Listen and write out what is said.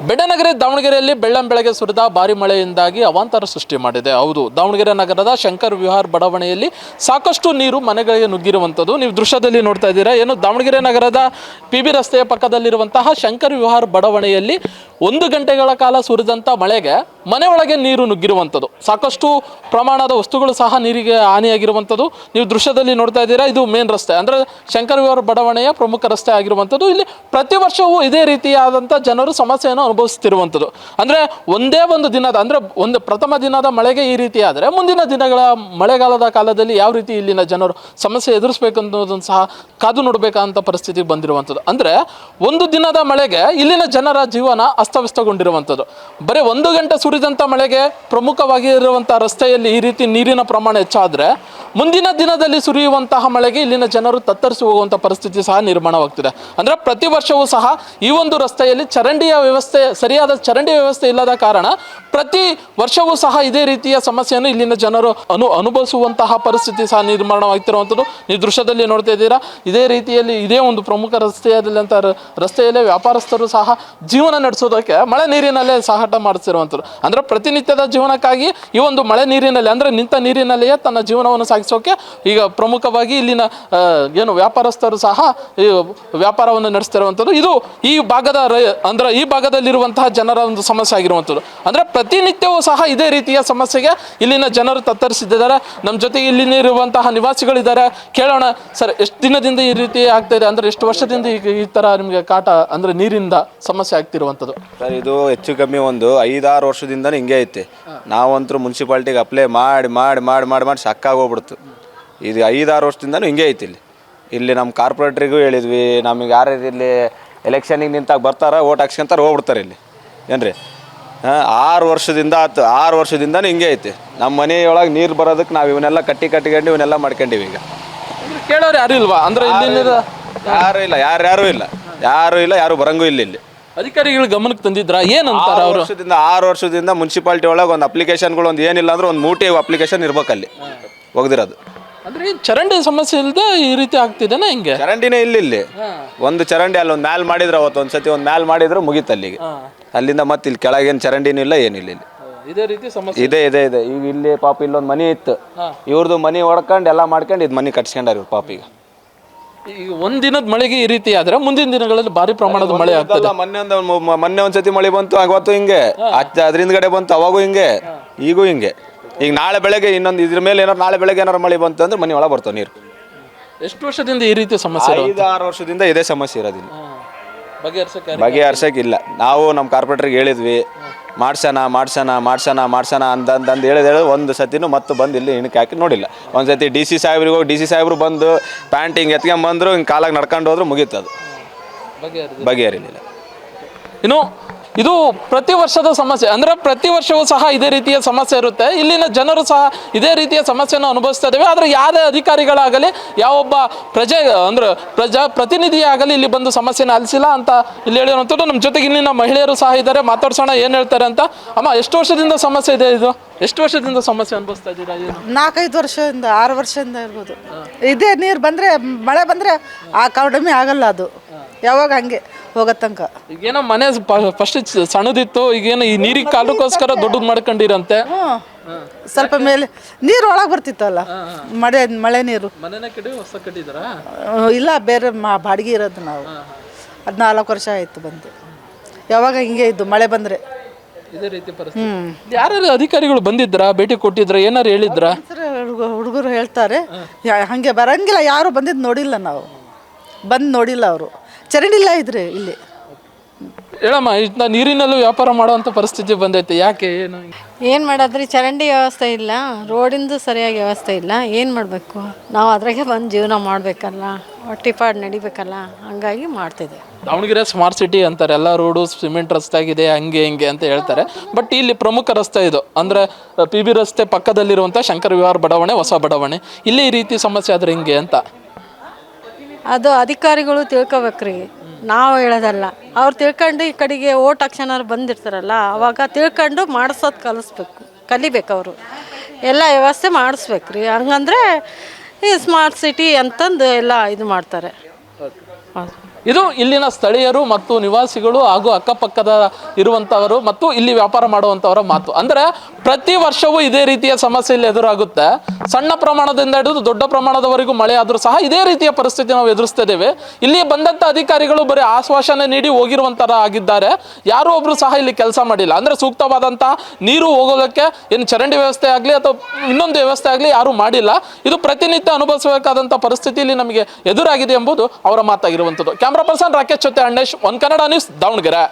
ಬೆಡನಗರಿ ದಾವಣಗೆರೆಯಲ್ಲಿ ಬೆಳ್ಳಂಬೆಳಗ್ಗೆ ಸುರಿದ ಭಾರಿ ಮಳೆಯಿಂದಾಗಿ ಅವಾಂತರ ಸೃಷ್ಟಿ ಮಾಡಿದೆ. ಹೌದು, ದಾವಣಗೆರೆ ನಗರದ ಶಂಕರ್ ವಿಹಾರ್ ಬಡಾವಣೆಯಲ್ಲಿ ಸಾಕಷ್ಟು ನೀರು ಮನೆಗಳಿಗೆ ನುಗ್ಗಿರುವಂಥದ್ದು ನೀವು ದೃಶ್ಯದಲ್ಲಿ ನೋಡ್ತಾ ಇದ್ದೀರಾ. ಏನು ದಾವಣಗೆರೆ ನಗರದ PB ರಸ್ತೆಯ ಪಕ್ಕದಲ್ಲಿರುವಂತಹ ಶಂಕರ್ ವಿಹಾರ್ ಬಡಾವಣೆಯಲ್ಲಿ 1 ಗಂಟೆಗಳ ಕಾಲ ಸುರಿದಂಥ ಮಳೆಗೆ ಮನೆ ಒಳಗೆ ನೀರು ನುಗ್ಗಿರುವಂಥದ್ದು, ಸಾಕಷ್ಟು ಪ್ರಮಾಣದ ವಸ್ತುಗಳು ಸಹ ನೀರಿಗೆ ಹಾನಿಯಾಗಿರುವಂಥದ್ದು ನೀವು ದೃಶ್ಯದಲ್ಲಿ ನೋಡ್ತಾ ಇದ್ದೀರಾ. ಇದು ಮೇನ್ ರಸ್ತೆ, ಅಂದರೆ ಶಂಕರ್ ವಿಹಾರ್ ಬಡಾವಣೆಯ ಪ್ರಮುಖ ರಸ್ತೆ ಆಗಿರುವಂಥದ್ದು. ಇಲ್ಲಿ ಪ್ರತಿ ವರ್ಷವೂ ಇದೇ ರೀತಿಯಾದಂಥ ಜನರು ಸಮಸ್ಯೆಯನ್ನು ಅನುಭವಿಸ್ತಿರುವಂಥದ್ದು. ಅಂದರೆ ಒಂದೇ ಒಂದು ದಿನದ, ಅಂದರೆ ಒಂದು ಪ್ರಥಮ ದಿನದ ಮಳೆಗೆ ಈ ರೀತಿ ಆದರೆ ಮುಂದಿನ ದಿನಗಳ ಮಳೆಗಾಲದ ಕಾಲದಲ್ಲಿ ಯಾವ ರೀತಿ ಇಲ್ಲಿನ ಜನರು ಸಮಸ್ಯೆ ಎದುರಿಸಬೇಕು ಅನ್ನೋದನ್ನು ಸಹ ಕಾದು ನೋಡಬೇಕಂತ ಪರಿಸ್ಥಿತಿ ಬಂದಿರುವಂಥದ್ದು. ಅಂದರೆ ಒಂದು ದಿನದ ಮಳೆಗೆ ಇಲ್ಲಿನ ಜನರ ಜೀವನ ಅಸ್ತವ್ಯಸ್ತಗೊಂಡಿರುವಂಥದ್ದು. ಬರೀ 1 ಗಂಟೆ ಸುರಿದಂಥ ಮಳೆಗೆ ಪ್ರಮುಖವಾಗಿ ಇರುವಂಥ ರಸ್ತೆಯಲ್ಲಿ ಈ ರೀತಿ ನೀರಿನ ಪ್ರಮಾಣ ಹೆಚ್ಚಾದರೆ ಮುಂದಿನ ದಿನದಲ್ಲಿ ಸುರಿಯುವಂತಹ ಮಳೆಗೆ ಇಲ್ಲಿನ ಜನರು ತತ್ತರಿಸಿ ಹೋಗುವಂಥ ಪರಿಸ್ಥಿತಿ ಸಹ ನಿರ್ಮಾಣವಾಗ್ತಿದೆ. ಅಂದರೆ ಪ್ರತಿ ವರ್ಷವೂ ಸಹ ಈ ಒಂದು ರಸ್ತೆಯಲ್ಲಿ ಸರಿಯಾದ ಚರಂಡಿ ವ್ಯವಸ್ಥೆ ಇಲ್ಲದ ಕಾರಣ ಪ್ರತಿ ವರ್ಷವೂ ಸಹ ಇದೇ ರೀತಿಯ ಸಮಸ್ಯೆಯನ್ನು ಇಲ್ಲಿನ ಜನರು ಅನುಭವಿಸುವಂತಹ ಪರಿಸ್ಥಿತಿ ಸಹ ನಿರ್ಮಾಣವಾಗ್ತಿರುವಂಥದ್ದು ನೀವು ದೃಶ್ಯದಲ್ಲಿ ನೋಡ್ತಾ ಇದ್ದೀರಾ. ಇದೇ ರೀತಿಯಲ್ಲಿ ಇದೇ ಒಂದು ಪ್ರಮುಖ ರಸ್ತೆಯಲ್ಲೇ ವ್ಯಾಪಾರಸ್ಥರು ಸಹ ಜೀವನ ನಡೆಸೋದಕ್ಕೆ ಮಳೆ ನೀರಿನಲ್ಲೇ ಸಾಗಾಟ ಮಾಡಿಸಿರುವಂಥದ್ದು. ಅಂದರೆ ಪ್ರತಿನಿತ್ಯದ ಜೀವನಕ್ಕಾಗಿ ಈ ಒಂದು ಮಳೆ ನೀರಿನಲ್ಲಿ, ಅಂದರೆ ನಿಂತ ನೀರಿನಲ್ಲಿಯೇ ತನ್ನ ಜೀವನವನ್ನು ಸಾಗಿಸೋಕೆ ಈಗ ಪ್ರಮುಖವಾಗಿ ಇಲ್ಲಿನ ವ್ಯಾಪಾರಸ್ಥರು ಸಹ ಈ ವ್ಯಾಪಾರವನ್ನು ನಡೆಸ್ತಿರುವಂಥದ್ದು. ಇದು ಈ ಭಾಗದ ಅಂದರೆ ಈ ಭಾಗದಲ್ಲಿರುವಂತಹ ಜನರ ಒಂದು ಸಮಸ್ಯೆ ಆಗಿರುವಂಥದ್ದು. ಅಂದರೆ ಪ್ರತಿನಿತ್ಯವೂ ಸಹ ಇದೇ ರೀತಿಯ ಸಮಸ್ಯೆಗೆ ಇಲ್ಲಿನ ಜನರು ತತ್ತರಿಸಿದ್ದಾರೆ. ನಮ್ಮ ಜೊತೆಗೆ ಇಲ್ಲಿರುವಂತಹ ನಿವಾಸಿಗಳಿದ್ದಾರೆ, ಕೇಳೋಣ. ಸರ್, ಎಷ್ಟು ದಿನದಿಂದ ಈ ರೀತಿ ಆಗ್ತಾ ಇದೆ? ಅಂದರೆ ಎಷ್ಟು ವರ್ಷದಿಂದ ಈ ಥರ ನಿಮಗೆ ಕಾಟ, ಅಂದರೆ ನೀರಿಂದ ಸಮಸ್ಯೆ ಆಗ್ತಿರುವಂಥದ್ದು? ಸರ್, ಇದು ಹೆಚ್ಚು ಕಮ್ಮಿ ಒಂದು 5-6 ವರ್ಷದಿಂದ ಹಿಂಗೆ ಐತೆ. ನಾವಂತೂ ಮುನ್ಸಿಪಾಲ್ಟಿಗೆ ಅಪ್ಲೈ ಮಾಡಿ ಮಾಡಿ ಮಾಡಿ ಮಾಡಿ ಮಾಡಿ ಸಾಕಾಗೋಗ್ಬಿಡ್ತು. ಇದು 5-6 ವರ್ಷದಿಂದನೂ ಹಿಂಗೆ ಐತಿ. ಇಲ್ಲಿ ನಮ್ಮ ಕಾರ್ಪೊರೇಟ್ರಿಗೂ ಹೇಳಿದ್ವಿ, ನಮಗೆ ಯಾರ್ಯಾರು ಇಲ್ಲಿ ಎಲೆಕ್ಷನಿಗೆ ನಿಂತಾಗ ಬರ್ತಾರೆ, ಓಟ್ ಹಾಕ್ಸ್ಕೊಂತಾರೆ, ಹೋಗ್ಬಿಡ್ತಾರೆ ಇಲ್ಲಿ. ಏನ್ರಿ 6 ವರ್ಷದಿಂದ ಆಯ್ತು. 6 ವರ್ಷದಿಂದನೂ ಹಿಂಗೆ ಐತಿ. ನಮ್ಮ ಮನೆಯೊಳಗೆ ನೀರು ಬರೋದಕ್ಕೆ ನಾವು ಇವನ್ನೆಲ್ಲ ಕಟ್ಕೊಂಡು ಇವನ್ನೆಲ್ಲ ಮಾಡ್ಕೊಂಡಿವಿ. ಈಗ ಕೇಳೋರು ಯಾರು ಇಲ್ವಾ? ಅಂದರೆ ಯಾರು ಇಲ್ಲ, ಯಾರು ಇಲ್ಲ, ಯಾರು ಬರಂಗೂ ಇಲ್ಲ. ಇಲ್ಲಿ ಅಧಿಕಾರಿಗಳು ಗಮನಕ್ಕೆ ತಂದಿದ್ರ ಏನಂತಾರೆ ಅವರು? 6 ವರ್ಷದಿಂದ ಮುನ್ಸಿಪಾಲ್ಟಿ ಒಳಗೆ ಒಂದು ಅಪ್ಲಿಕೇಶನ್ಗಳು ಒಂದು ಏನಿಲ್ಲ ಅಂದ್ರೆ ಒಂದು ಮೂಟೆ ಅಪ್ಲಿಕೇಶನ್ ಇರ್ಬೇಕಲ್ಲಿ ಒಗ್ದಿರೋದು. ಅಂದ್ರೆ ಚರಂಡಿ ಸಮಸ್ಯೆ ಇಲ್ಲದೆ ಈ ರೀತಿ ಆಗ್ತಿದೇನಾ? ಹಿಂಗೆ ಚರಂಡಿನೇ ಇಲ್ಲಿ ಒಂದು ಚರಂಡಿ ಅಲ್ಲಿ ಒಂದು ಮ್ಯಾಲ್ ಮಾಡಿದ್ರೆ ಅವತ್ತು ಒಂದ್ಸತಿ ಒಂದು ಮ್ಯಾಲ್ ಮಾಡಿದ್ರೆ ಮುಗೀತು ಅಲ್ಲಿಗೆ. ಅಲ್ಲಿಂದ ಮತ್ತೆ ಇಲ್ಲಿ ಕೆಳಗೇನು ಚರಂಡಿನೂ ಇಲ್ಲ, ಏನಿಲ್ಲ. ಇಲ್ಲಿ ಇದೇ ರೀತಿ ಸಮಸ್ಯೆ ಇದೆ. ಈಗ ಇಲ್ಲಿ ಪಾಪ ಇಲ್ಲೊಂದು ಮನೆ ಇತ್ತು, ಇವ್ರದ್ದು ಮನೆ ಹೊಡ್ಕೊಂಡು ಎಲ್ಲ ಮಾಡ್ಕೊಂಡು ಇದು ಮನೆ ಕಟ್ಸ್ಕೊಂಡಾರ ಇವ್ರು ಪಾಪ. ಈಗ ಒಂದಿನದ ಮಳೆಗೆ ಈ ರೀತಿ ಆದ್ರೆ ಮುಂದಿನ ದಿನಗಳಲ್ಲಿ ಭಾರಿ ಪ್ರಮಾಣದ ಮಳೆ ಆಗ್ತದೆ. ಮೊನ್ನೆ ಒಂದ್ಸತಿ ಮಳೆ ಬಂತು, ಅವತ್ತು ಹಿಂಗೆ, ಅದ್ರಿಂದ ಕಡೆ ಬಂತು, ಅವಾಗೂ ಹಿಂಗೆ, ಈಗೂ ಹಿಂಗೆ. ಈಗ ನಾಳೆ ಬೆಳಗ್ಗೆ ಇನ್ನೊಂದು ಇದ್ರ ಮೇಲೆ ನಾಳೆ ಬೆಳಗ್ಗೆ ಏನಾರು ಮಳೆ ಬಂತು ಅಂದ್ರೆ ಮನೆ ಒಳಗೆ ಬರ್ತಾವೆ ನೀರು. ಎಷ್ಟು ವರ್ಷದಿಂದ ಈ ರೀತಿ ಸಮಸ್ಯೆ? 5-6 ವರ್ಷದಿಂದ ಇದೇ ಸಮಸ್ಯೆ ಇರೋದಿಲ್ಲ, ಬಗೆಹರ್ಸಕ್ಕಿಲ್ಲ. ನಾವು ನಮ್ಮ ಕಾರ್ಪೊರೇಟರ್ಗೆ ಹೇಳಿದ್ವಿ, ಮಾಡ್ಸೋಣ ಅಂದು ಹೇಳಿದ ಒಂದು ಸತಿನೂ ಮತ್ತೆ ಬಂದು ಇಲ್ಲಿ ಇಣಕ್ಕೆ ಹಾಕಿ ನೋಡಿಲ್ಲ. ಒಂದು ಸತಿ DC ಸಾಹೇಬ್ರಿಗೆ ಹೋಗಿ DC ಸಾಹೇಬ್ರು ಬಂದು ಪ್ಯಾಂಟ್ ಹಿಂಗೆ ಎತ್ಕೊಂಬಂದ್ರು, ಹಿಂಗೆ ಕಾಲಾಗಿ ನಡ್ಕೊಂಡು ಹೋದ್ರು, ಮುಗೀತದು, ಬಗೆಹರಿಲಿಲ್ಲ. ಇನ್ನು ಇದು ಪ್ರತಿ ವರ್ಷದ ಸಮಸ್ಯೆ. ಅಂದರೆ ಪ್ರತಿ ವರ್ಷವೂ ಸಹ ಇದೇ ರೀತಿಯ ಸಮಸ್ಯೆ ಇರುತ್ತೆ. ಇಲ್ಲಿನ ಜನರು ಸಹ ಇದೇ ರೀತಿಯ ಸಮಸ್ಯೆಯನ್ನು ಅನುಭವಿಸ್ತಾ ಇದ್ದೇವೆ. ಆದರೆ ಯಾವುದೇ ಅಧಿಕಾರಿಗಳಾಗಲಿ, ಯಾವೊಬ್ಬ ಪ್ರತಿನಿಧಿಯಾಗಲಿ ಇಲ್ಲಿ ಬಂದು ಸಮಸ್ಯೆನ ಆಲಿಸಿಲ್ಲ ಅಂತ ಇಲ್ಲಿ ಹೇಳಿರುವಂಥದ್ದು. ನಮ್ಮ ಜೊತೆಗೆ ಇಲ್ಲಿನ ಮಹಿಳೆಯರು ಸಹ ಇದ್ದಾರೆ, ಮಾತಾಡ್ಸೋಣ ಏನು ಹೇಳ್ತಾರೆ ಅಂತ. ಅಮ್ಮ, ಎಷ್ಟು ವರ್ಷದಿಂದ ಸಮಸ್ಯೆ ಇದೆ ಇದು? ಎಷ್ಟು ವರ್ಷದಿಂದ ಸಮಸ್ಯೆ ಅನುಭವಿಸ್ತಾ ಇದ್ದೀರಾ? 4-5 ವರ್ಷದಿಂದ 6 ವರ್ಷದಿಂದ ಇರ್ಬೋದು. ಇದೇ ನೀರು ಬಂದರೆ, ಮಳೆ ಬಂದರೆ ಆ ಕಡಿಮೆ ಆಗಲ್ಲ, ಅದು ಯಾವಾಗ ಹಂಗೆ ಹೋಗತ್ತಂಕ. ಈಗೇನೋ ಮನೆ ಫಸ್ಟ್ ಸಣ್ಣದಿತ್ತು, ಈಗೇನೋ ಈ ನೀರಿಗೆ ಕಾಲಕ್ಕೋಸ್ಕರ ದೊಡ್ಡದು ಮಾಡ್ಕೊಂಡಿರಂತೆ. ಸ್ವಲ್ಪ ಮೇಲೆ ನೀರು ಒಳಗೆ ಬರ್ತಿತ್ತಲ್ಲ, ಮಳೆ ನೀರು. ಮನೆನೇ ಹೊಸ ಕಟ್ಟಿದಾರ? ಇಲ್ಲ, ಬೇರೆ ಬಾಡಿಗೆ ಇರೋದು ನಾವು. 14 ವರ್ಷ ಆಯಿತು ಬಂದು. ಯಾವಾಗ ಹಿಂಗೆ ಇದ್ದು ಮಳೆ ಬಂದರೆ ಇದೇ ರೀತಿ ಪರಿಸ್ಥಿತಿ. ಯಾರು ಅಧಿಕಾರಿಗಳು ಬಂದಿದ್ರಾ, ಭೇಟಿ ಕೊಟ್ಟಿದ್ರ, ಏನಾರು ಹೇಳಿದ್ರ? ಹುಡುಗರು ಹೇಳ್ತಾರೆ ಹಂಗೆ ಬರಂಗಿಲ್ಲ, ಯಾರು ಬಂದಿದ್ದು ನೋಡಿಲ್ಲ, ನಾವು ಬಂದು ನೋಡಿಲ್ಲ. ಅವರು ಚರಂಡಿ ಇಲ್ಲ ಇದ್ರೆ ಇಲ್ಲಿ. ಹೇಳಮ್ಮ, ನೀರಿನಲ್ಲೂ ವ್ಯಾಪಾರ ಮಾಡುವಂಥ ಪರಿಸ್ಥಿತಿ ಬಂದೈತೆ, ಯಾಕೆ? ಏನು ಮಾಡೋದ್ರಿ? ಚರಂಡಿ ವ್ಯವಸ್ಥೆ ಇಲ್ಲ, ರೋಡಿಂದು ಸರಿಯಾಗಿ ವ್ಯವಸ್ಥೆ ಇಲ್ಲ. ಏನು ಮಾಡಬೇಕು ನಾವು? ಅದ್ರಾಗೆ ಬಂದು ಜೀವನ ಮಾಡಬೇಕಲ್ಲ, ಹೊಟ್ಟಿಪಾಡು ನಡಿಬೇಕಲ್ಲ, ಹಂಗಾಗಿ ಮಾಡ್ತಿದ್ದೆ. ದಾವಣಗೆರೆ ಸ್ಮಾರ್ಟ್ ಸಿಟಿ ಅಂತಾರೆ, ಎಲ್ಲ ರೋಡು ಸಿಮೆಂಟ್ ರಸ್ತೆ ಆಗಿದೆ, ಹಂಗೆ ಹಿಂಗೆ ಅಂತ ಹೇಳ್ತಾರೆ. ಬಟ್ ಇಲ್ಲಿ ಪ್ರಮುಖ ರಸ್ತೆ ಇದು, ಅಂದರೆ PB ರಸ್ತೆ ಪಕ್ಕದಲ್ಲಿರುವಂಥ ಶಂಕರ್ ವಿಹಾರ್ ಬಡಾವಣೆ, ಹೊಸ ಬಡಾವಣೆ. ಇಲ್ಲಿ ಈ ರೀತಿ ಸಮಸ್ಯೆ ಆದರೆ ಹಿಂಗೆ ಅಂತ ಅದು ಅಧಿಕಾರಿಗಳು ತಿಳ್ಕೊಬೇಕ್ರಿ, ನಾವು ಹೇಳೋದಲ್ಲ. ಅವ್ರು ತಿಳ್ಕೊಂಡು ಈ ಕಡೆಗೆ ಓಟ್ ಹಾಕ್ಸೋರು ಬಂದಿರ್ತಾರಲ್ಲ, ಅವಾಗ ತಿಳ್ಕೊಂಡು ಮಾಡಿಸೋದು ಕಲಿಬೇಕು. ಅವರು ಎಲ್ಲ ವ್ಯವಸ್ಥೆ ಮಾಡಿಸ್ಬೇಕ್ರಿ. ಹಂಗಂದ್ರೆ ಈ ಸ್ಮಾರ್ಟ್ ಸಿಟಿ ಅಂತಂದು ಎಲ್ಲ ಇದು ಮಾಡ್ತಾರೆ. ಇದು ಇಲ್ಲಿನ ಸ್ಥಳೀಯರು ಮತ್ತು ನಿವಾಸಿಗಳು ಹಾಗೂ ಅಕ್ಕಪಕ್ಕದ ಇರುವಂಥವರು ಮತ್ತು ಇಲ್ಲಿ ವ್ಯಾಪಾರ ಮಾಡುವಂಥವರ ಮಾತು. ಅಂದರೆ ಪ್ರತಿ ವರ್ಷವೂ ಇದೇ ರೀತಿಯ ಸಮಸ್ಯೆ ಇಲ್ಲಿ ಎದುರಾಗುತ್ತೆ. ಸಣ್ಣ ಪ್ರಮಾಣದಿಂದ ಹಿಡಿದು ದೊಡ್ಡ ಪ್ರಮಾಣದವರೆಗೂ ಮಳೆ ಆದರೂ ಸಹ ಇದೇ ರೀತಿಯ ಪರಿಸ್ಥಿತಿ ನಾವು ಎದುರಿಸ್ತಿದ್ದೇವೆ. ಇಲ್ಲಿ ಬಂದಂಥ ಅಧಿಕಾರಿಗಳು ಬರೀ ಆಶ್ವಾಸನೆ ನೀಡಿ ಹೋಗಿರುವಂಥರ ಆಗಿದ್ದಾರೆ. ಯಾರೂ ಒಬ್ರು ಸಹ ಇಲ್ಲಿ ಕೆಲಸ ಮಾಡಿಲ್ಲ. ಅಂದರೆ ಸೂಕ್ತವಾದಂಥ ನೀರು ಹೋಗೋದಕ್ಕೆ ಏನು ಚರಂಡಿ ವ್ಯವಸ್ಥೆ ಆಗಲಿ ಅಥವಾ ಇನ್ನೊಂದು ವ್ಯವಸ್ಥೆ ಆಗಲಿ ಯಾರೂ ಮಾಡಿಲ್ಲ. ಇದು ಪ್ರತಿನಿತ್ಯ ಅನುಭವಿಸಬೇಕಾದಂಥ ಪರಿಸ್ಥಿತಿ ಇಲ್ಲಿ ನಮಗೆ ಎದುರಾಗಿದೆ ಎಂಬುದು ಅವರ ಮಾತಾಗಿರುವಂಥದ್ದು. ಕ್ಯಾಮ್ರಾ ಪರ್ಸನ್ ರಾಕೇಶ್ ಜೊತೆ ಅಣ್ಣೇಶ್, ಒನ್ ಕನ್ನಡ ನ್ಯೂಸ್, ದಾವಣಗೆರೆ.